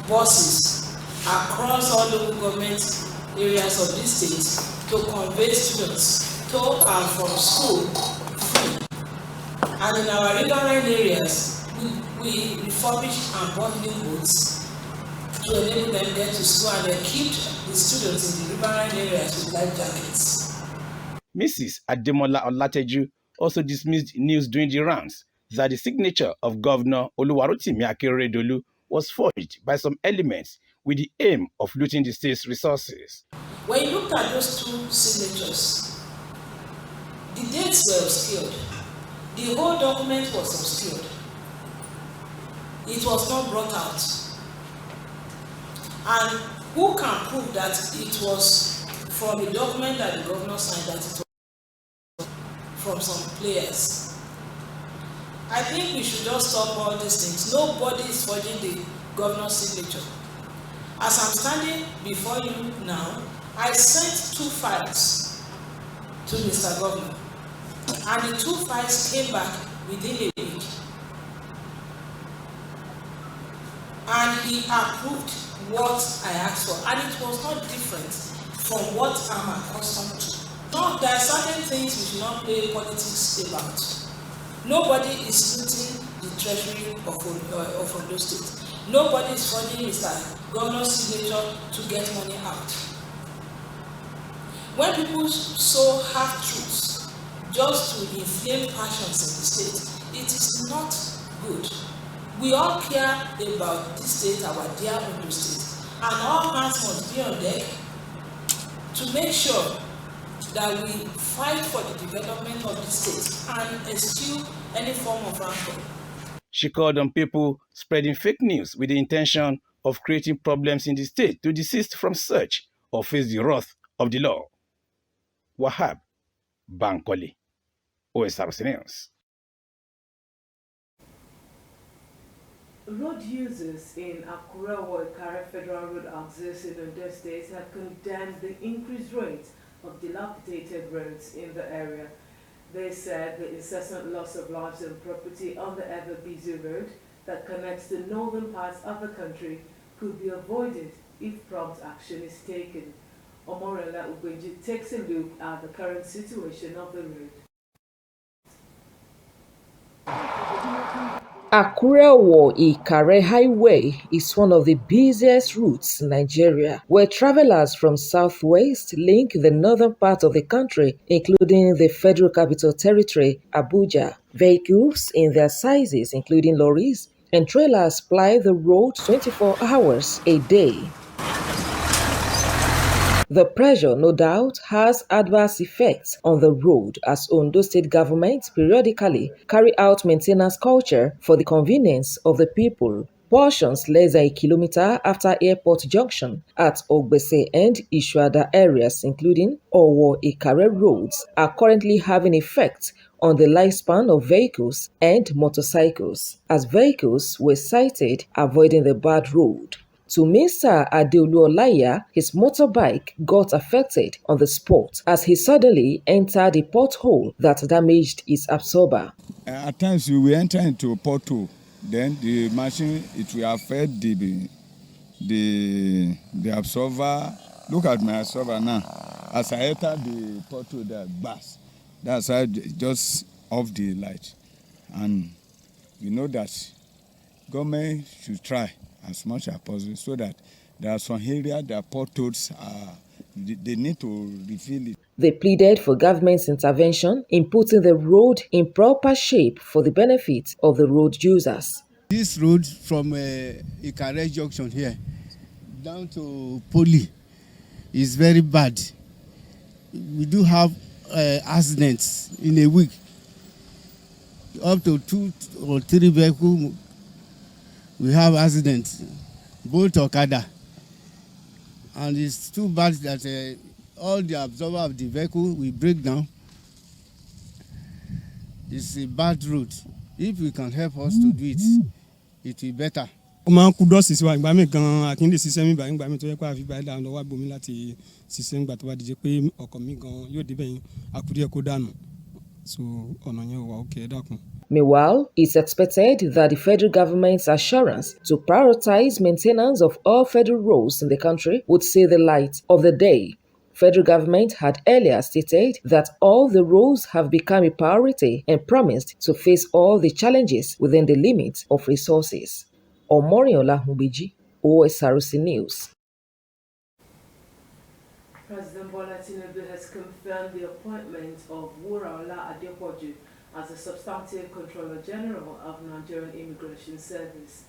buses across all local government areas of this state to convey students to and from school free. And in our riverine areas, we refurbished and bought new boats to enable them get to school and then keep the students in the riverine areas with life jackets. Mrs. Ademola Olateju also dismissed news during the rounds that the signature of Governor Oluwarotimi Akeredolu was forged by some elements with the aim of looting the state's resources. When you looked at those two signatures, the dates were obscured. The whole document was obscured. It was not brought out. And who can prove that it was from a document that the governor signed, that it was from some players? I think we should just stop all these things. Nobody is forging the governor's signature. As I'm standing before you now, I sent 2 files to Mr. Governor, and the 2 files came back within a week. And he approved what I asked for, and it was not different from what I'm accustomed to. No, there are certain things we should not play politics about. Nobody is looting the treasury of Ondo State. Nobody is forging Mr. Governor's signature to get money out. When people sow half-truths just to inflame passions in the state, it is not good. We all care about this state, our dear Ondo State, and all hands must be on deck to make sure that we fight for the development of the state and eschew any form of rancor. She called on people spreading fake news with the intention of creating problems in the state to desist from such or face the wrath of the law. Wahab Bankole, Osrc News. Road users in Akure-Ikare Federal Road Axis in Ondo State have condemned the increased rate of dilapidated roads in the area. They said the incessant loss of lives and property on the ever-busy road that connects the northern parts of the country could be avoided if prompt action is taken. Omorela Ugwenji takes a look at the current situation of the road. Akure-Ikare Highway is one of the busiest routes in Nigeria, where travelers from southwest link the northern part of the country, including the Federal Capital Territory, Abuja. Vehicles in their sizes, including lorries and trailers, ply the road 24 hours a day. The pressure, no doubt, has adverse effects on the road as Ondo State government periodically carry out maintenance culture for the convenience of the people. Portions less than a kilometer after Airport Junction at Ogbese and Ishuada areas, including Owo-Ikare roads, are currently having effect on the lifespan of vehicles and motorcycles, as vehicles were sighted avoiding the bad road. To Mr. Adeolu Olaiya, his motorbike got affected on the spot as he suddenly entered a pothole that damaged its absorber. At times we will enter into a pothole, then the machine, it will affect the absorber. Look at my absorber now. As I enter the pothole, there bars. That's why I just off the light. And we know that government should try as much as possible so that there are some areas that potholes they need to refill it. They pleaded for government's intervention in putting the road in proper shape for the benefit of the road users. This road from Ikare Junction here down to Poli is very bad. We do have accidents in a week. Up to 2 or 3 vehicles. We have accidents, both Okada, and it's too bad that all the absorber of the vehicle will break down. It's a bad route. If we can help us to do it, it will be better. Máa ń kú dọ́ọ̀sì sí wa ìgbà mi gan-an àkíndé ṣiṣẹ́ mi ìgbà mi tó yẹ kó àfi báyìí dáhùn lọ́wọ́ àgbomi láti ṣiṣẹ́ ìgbà tó bá díje pé ọkọ̀ mi gan-an yóò débẹ̀ yín àkúrẹ́ kó dànù so ọ̀nà yẹn wà òkè dákun. Meanwhile, it's expected that the federal government's assurance to prioritize maintenance of all federal roads in the country would see the light of the day. Federal government had earlier stated that all the roads have become a priority and promised to face all the challenges within the limits of resources. Omoriola Hubiji, Osrc News. President Bola Tinubu has confirmed the appointment of Wuraola Adepoju as the Substantive Controller General of Nigerian Immigration Service.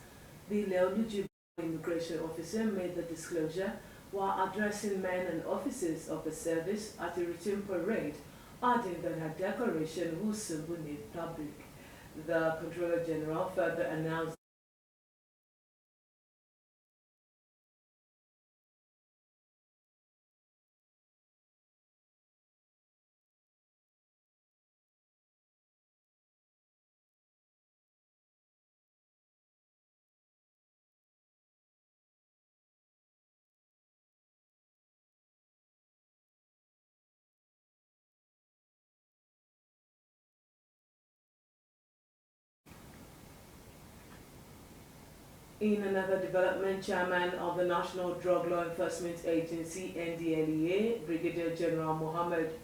The Leoluji immigration officer made the disclosure while addressing men and officers of the service at a routine parade, adding that her decoration will soon be made public. The Controller General further announced in another development, Chairman of the National Drug Law Enforcement Agency, NDLEA, Brigadier General Mohammed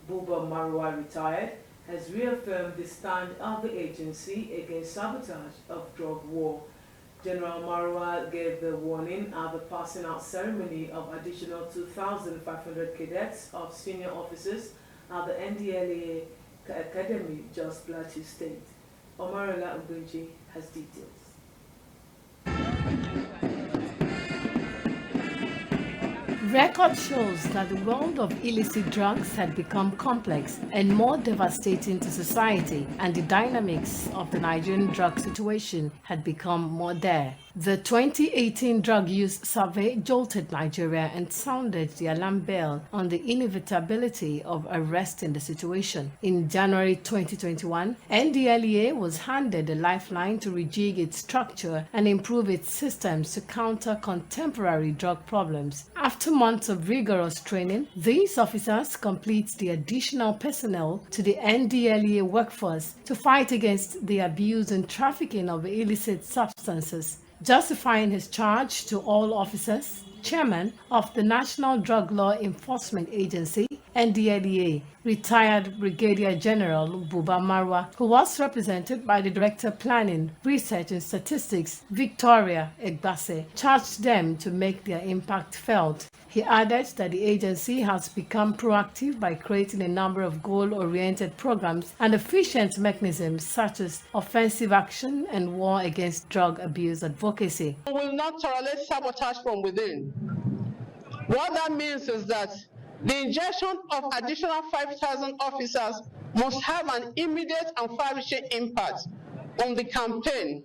Buba Marwa, retired, has reaffirmed the stand of the agency against sabotage of drug war. General Marwa gave the warning at the passing out ceremony of additional 2,500 cadets of senior officers at the NDLEA Academy, Jos Plateau State. Omarola Ugunji has details. Record shows that the world of illicit drugs had become complex and more devastating to society, and the dynamics of the Nigerian drug situation had become more dire. The 2018 Drug Use Survey jolted Nigeria and sounded the alarm bell on the inevitability of arresting the situation. In January 2021, NDLEA was handed a lifeline to rejig its structure and improve its systems to counter contemporary drug problems. After months of rigorous training, these officers complete the additional personnel to the NDLEA workforce to fight against the abuse and trafficking of illicit substances. Justifying his charge to all officers, Chairman of the National Drug Law Enforcement Agency, NDLEA, retired Brigadier General Buba Marwa, who was represented by the Director Planning, Research and Statistics, Victoria Egbase, charged them to make their impact felt. He added that the agency has become proactive by creating a number of goal-oriented programs and efficient mechanisms such as offensive action and war against drug abuse advocacy. We will not tolerate sabotage from within. What that means is that the injection of additional 5,000 officers must have an immediate and far-reaching impact on the campaign.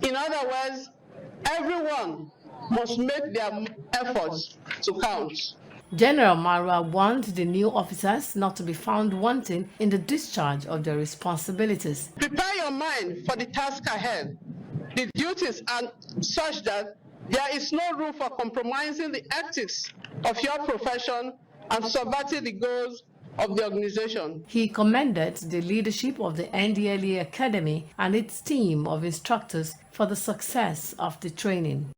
In other words, everyone must make their efforts to count. General Marwa warned the new officers not to be found wanting in the discharge of their responsibilities. Prepare your mind for the task ahead. The duties are such that there is no room for compromising the ethics of your profession and subverting the goals of the organization. He commended the leadership of the NDLEA Academy and its team of instructors for the success of the training.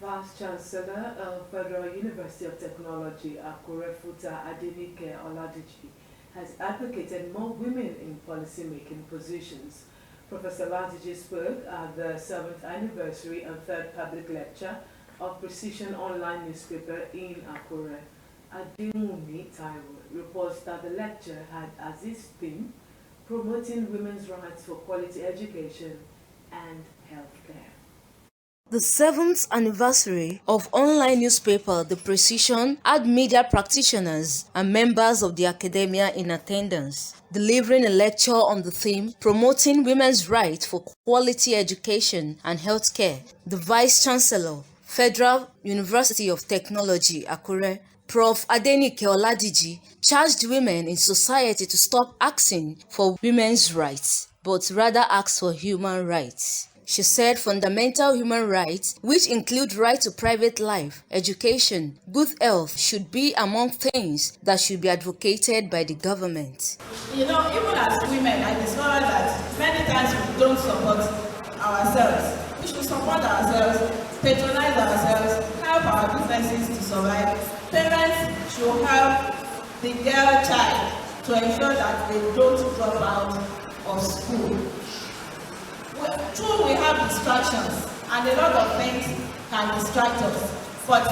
Vice Chancellor of Federal University of Technology, Akure Futa Adenike Oladiji, has advocated more women in policy-making positions. Professor Oladiji spoke at the 7th anniversary and 3rd public lecture of Precision Online newspaper in Akure. Adewumi Taiwo reports that the lecture had as its theme promoting women's rights for quality education and healthcare. The 7th anniversary of online newspaper The Precision had media practitioners and members of the academia in attendance, delivering a lecture on the theme Promoting Women's Rights for Quality Education and Healthcare. The Vice Chancellor, Federal University of Technology, Akure, Prof. Adenike Oladiji, charged women in society to stop asking for women's rights, but rather ask for human rights. She said fundamental human rights, which include right to private life, education, good health, should be among things that should be advocated by the government. You know, even as women, I discovered that many times we don't support ourselves. We should support ourselves, patronize ourselves, help our businesses to survive. Parents should help the girl child to ensure that they don't drop out of school. True, we have distractions, and a lot of things can distract us, but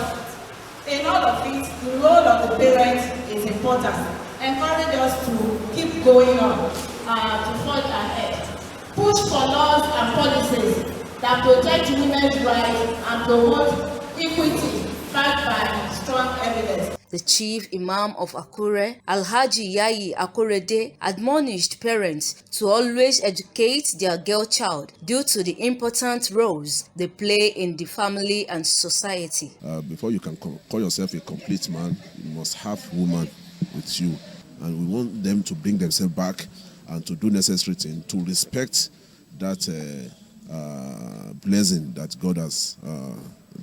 in all of it, the role of the parent is important. Encourage us to keep going on, to forge ahead. Push for laws and policies that protect women's rights and promote equity, backed by strong evidence. The chief imam of Akure, Alhaji Yayi Akorede, admonished parents to always educate their girl child due to the important roles they play in the family and society. Before you can call yourself a complete man, you must have woman with you. And we want them to bring themselves back and to do necessary things, to respect that blessing that God has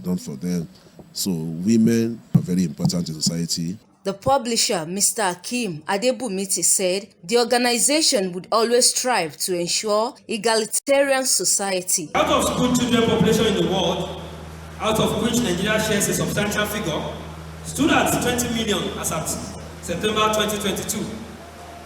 done for them. So women are very important in society. The publisher, Mr. Akim Adebumiti, said the organization would always strive to ensure egalitarian society. Out of school children population in the world, out of which Nigeria shares a substantial figure, stood at 20 million as at September 2022.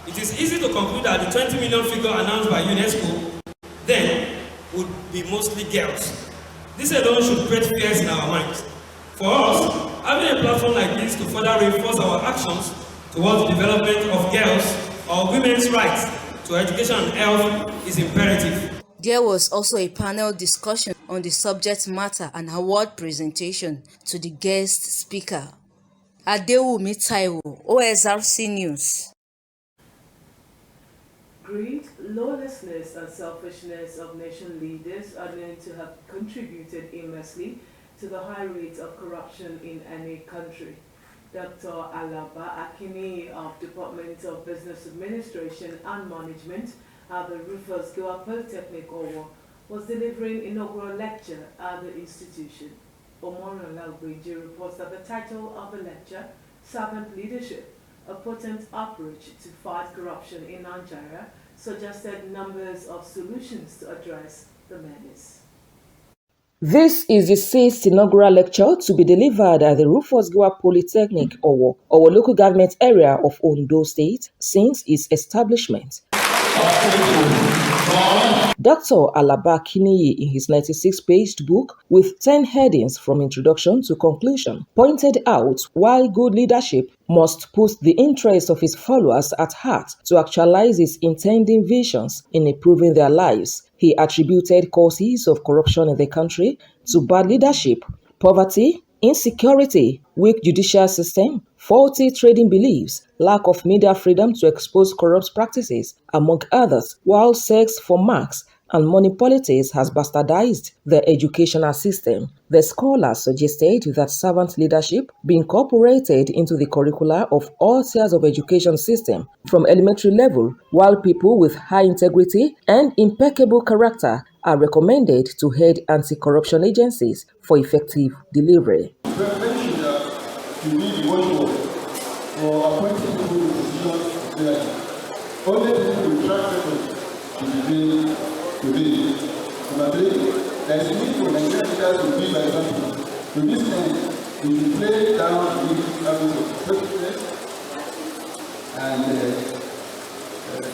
It is easy to conclude that the 20 million figure announced by UNESCO then would be mostly girls. This alone should create fears in our minds. For us, having a platform like this to further reinforce our actions towards the development of girls or women's rights to education and health is imperative. There was also a panel discussion on the subject matter and award presentation to the guest speaker. Adewumi Taiwo, Osrc News. Greed, lawlessness and selfishness of nation leaders are known to have contributed immensely to the high rates of corruption in any country. Dr. Alaba Akini of Department of Business Administration and Management at the Rufus Giwa Polytechnic Owo was delivering inaugural lecture at the institution. Omoro Lagbeji reports that the title of the lecture, Servant Leadership, a potent approach to fight corruption in Nigeria, suggested numbers of solutions to address the menace. This is the 6th inaugural lecture to be delivered at the Rufus Giwa Polytechnic Owo local government area of Ondo State since its establishment. Dr. Alaba Kiniyi, in his 96-page book with 10 headings from introduction to conclusion, pointed out why good leadership must put the interests of his followers at heart to actualize its intending visions in improving their lives. He attributed causes of corruption in the country to bad leadership, poverty, insecurity, weak judicial system, faulty trading beliefs, lack of media freedom to expose corrupt practices, among others, while sex for marks and money politics has bastardized the educational system. The scholars suggested that servant leadership be incorporated into the curricula of all tiers of education system from elementary level, while people with high integrity and impeccable character are recommended to head anti-corruption agencies for effective delivery. Or appointing people to decisions only people with track record should be today. Number 3, there is a need for Nigerian leaders to be by example. To this end, we should play down the habits of selfishness and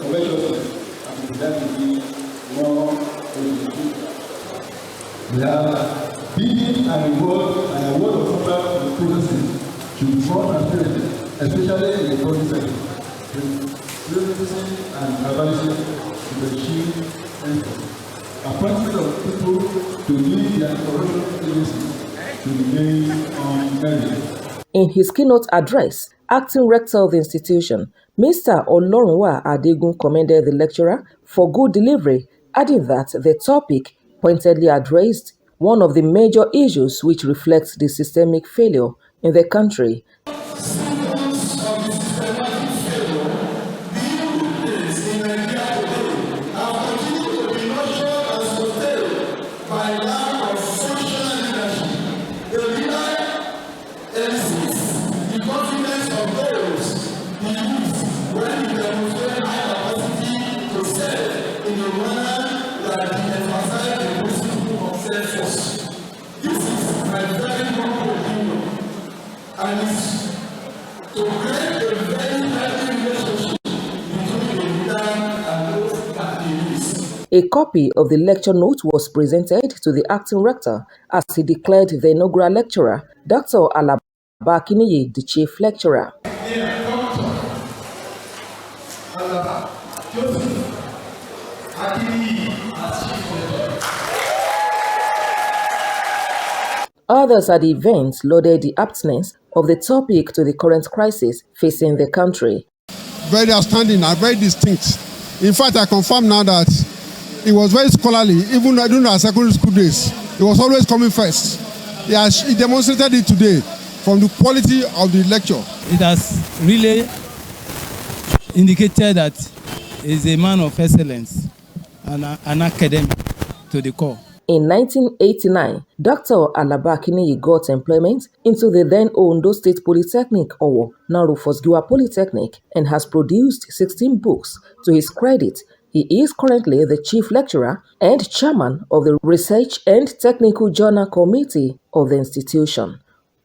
covetousness and pretend to be more educated. We have bidding and reward of the processes should be more transparent, especially in the public sector. Privacy and advisory to achieve endpoints. Appointment of people to lead their corruption agencies should be based on merit. In his keynote address, acting rector of the institution, Mr. Olorunwa Adegun commended the lecturer for good delivery, adding that the topic pointedly addressed one of the major issues which reflects the systemic failure in the country. by lack of social leadership. The leader elicits the confidence of those he uses when he demonstrates high capacity to serve in a manner that emphasizes the principle of self-force. This is my very humble opinion, and it's to create a very healthy relationship between the leader and those that he leads. A copy of the lecture note was presented to the acting rector as he declared the inaugural lecturer, Dr. Alaba Akiniyi, the chief lecturer. Others at the event lauded the aptness of the topic to the current crisis facing the country. Very outstanding and very distinct. In fact, I confirm now that it was very scholarly, even during our secondary school days. It was always coming first. He demonstrated it today from the quality of the lecture. It has really indicated that he is a man of excellence and an academic to the core. In 1989, Dr. Alaba Akiniyi got employment into the then Ondo State Polytechnic, Owo, now Rufus Giwa Polytechnic, and has produced 16 books to his credit. He is currently the chief lecturer and chairman of the Research and Technical Journal Committee of the institution.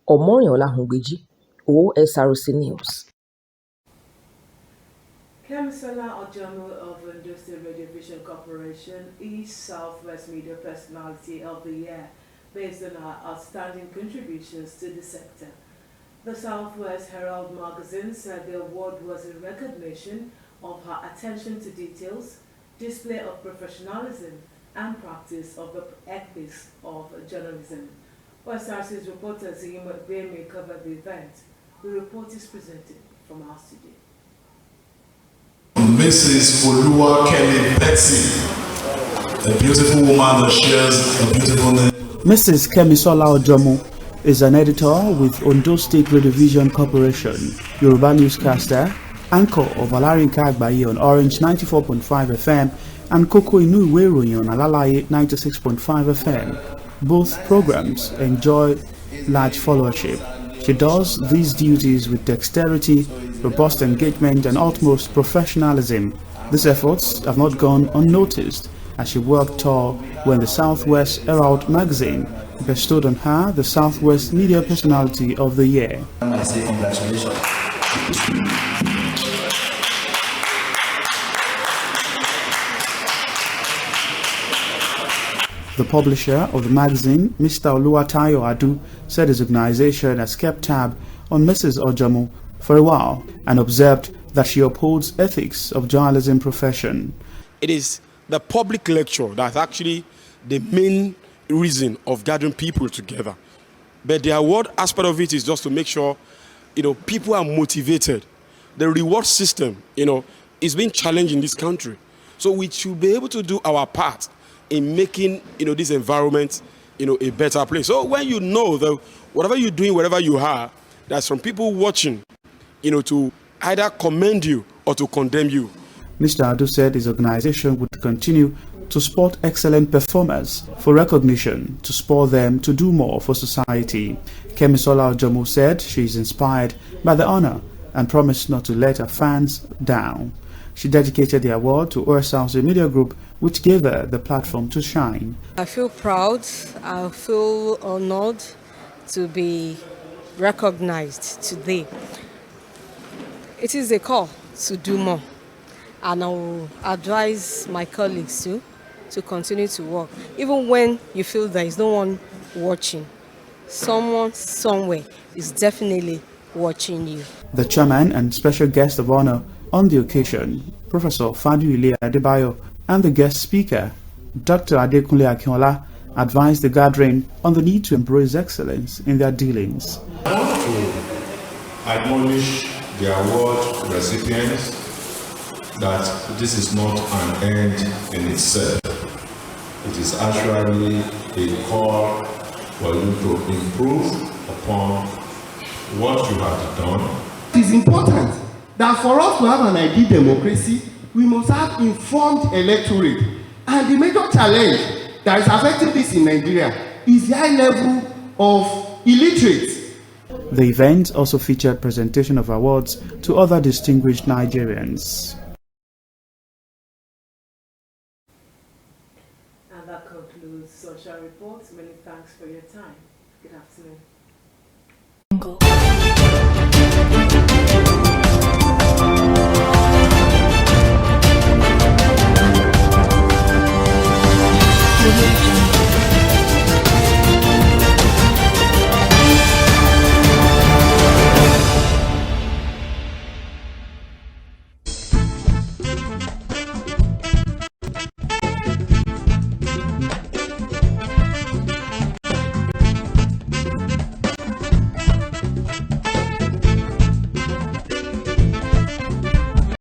Omoriola Hungbeji, Osrc News. Kemisola Ojomo of Ondo State Radio Vision Corporation is Southwest Media Personality of the Year based on her outstanding contributions to the sector. The Southwest Herald magazine said the award was in recognition of her attention to details, display of professionalism, and practice of the ethics of journalism. Osrc's reporter Ziyimo Bemi covered the event. The report is presented from our studio. Mrs. Olua Kelly Betsy, a beautiful woman that shares a beautiful name. Mrs. Kemisola Ojomo is an editor with Ondo State Radio Vision Corporation, Yoruba newscaster, anchor of Alarinka Agbaye on Orange 94.5 FM and Koko Inu Iwe Iroyin on Alalaye 96.5 FM. Both programs enjoy large followership. She does these duties with dexterity, robust engagement, and utmost professionalism. These efforts have not gone unnoticed as she worked tall when the Southwest Herald magazine bestowed on her the Southwest Media Personality of the Year. I say congratulations. The publisher of the magazine, Mr. Oluwatayo Adu, said his organization has kept tab on Mrs. Ojomo for a while and observed that she upholds ethics of journalism profession. It is the public lecture that's actually the main reason of gathering people together. But the award aspect of it is just to make sure, people are motivated. The reward system, is being challenged in this country. So we should be able to do our part in making, this environment, a better place. So when you know that whatever you're doing, wherever you are, there's some people watching, to either commend you or to condemn you. Mr. Adu said his organization would continue to support excellent performers for recognition to spur them to do more for society. Kemisola Ojomo said she is inspired by the honor and promised not to let her fans down. She dedicated the award to Osrc Media Group, which gave her the platform to shine. I feel proud, I feel honored to be recognized today. It is a call to do more, and I will advise my colleagues to continue to work. Even when you feel there is no one watching, someone somewhere is definitely watching you. The chairman and special guest of honor on the occasion, Professor Faduile Adebayo, and the guest speaker, Dr. Adekunle Akinola, advised the gathering on the need to embrace excellence in their dealings. I want to admonish the award recipients that this is not an end in itself. It is actually a call for you to improve upon what you have done. It is important that for us to have an ideal democracy, we must have informed electorate. And the major challenge that is affecting this in Nigeria is the high level of illiterates. The event also featured presentation of awards to other distinguished Nigerians. And that concludes Social Reports. Many thanks for your time. Good afternoon.